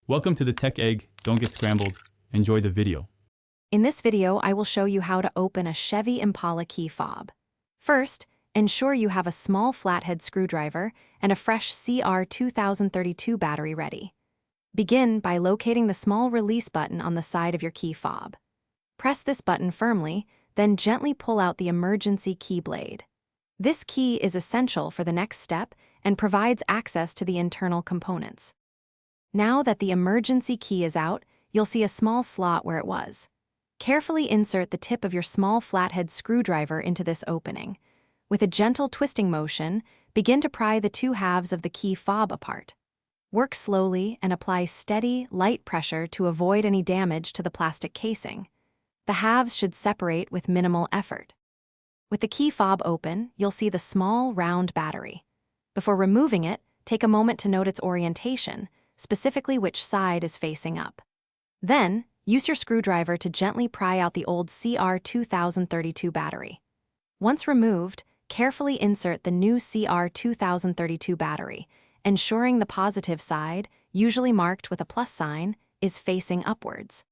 Welcome to the Tech Egg. Don't get scrambled. Enjoy the video. In this video, I will show you how to open a Chevy Impala key fob. First, ensure you have a small flathead screwdriver and a fresh CR2032 battery ready. Begin by locating the small release button on the side of your key fob. Press this button firmly, then gently pull out the emergency key blade. This key is essential for the next step and provides access to the internal components. Now that the emergency key is out, you'll see a small slot where it was. Carefully insert the tip of your small flathead screwdriver into this opening. With a gentle twisting motion, begin to pry the two halves of the key fob apart. Work slowly and apply steady, light pressure to avoid any damage to the plastic casing. The halves should separate with minimal effort. With the key fob open, you'll see the small, round battery. Before removing it, take a moment to note its orientation, specifically which side is facing up. Then, use your screwdriver to gently pry out the old CR2032 battery. Once removed, carefully insert the new CR2032 battery, ensuring the positive side, usually marked with a plus sign, is facing upwards.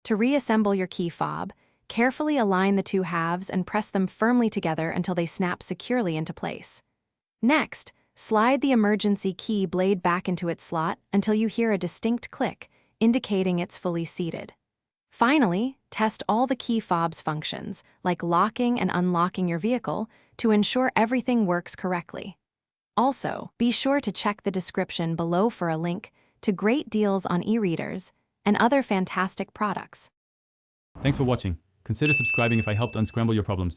To reassemble your key fob, carefully align the two halves and press them firmly together until they snap securely into place. Next, slide the emergency key blade back into its slot until you hear a distinct click, indicating it's fully seated. Finally, test all the key fob's functions, like locking and unlocking your vehicle, to ensure everything works correctly. Also, be sure to check the description below for a link to great deals on e-readers and other fantastic products. Thanks for watching. Consider subscribing if I helped unscramble your problems.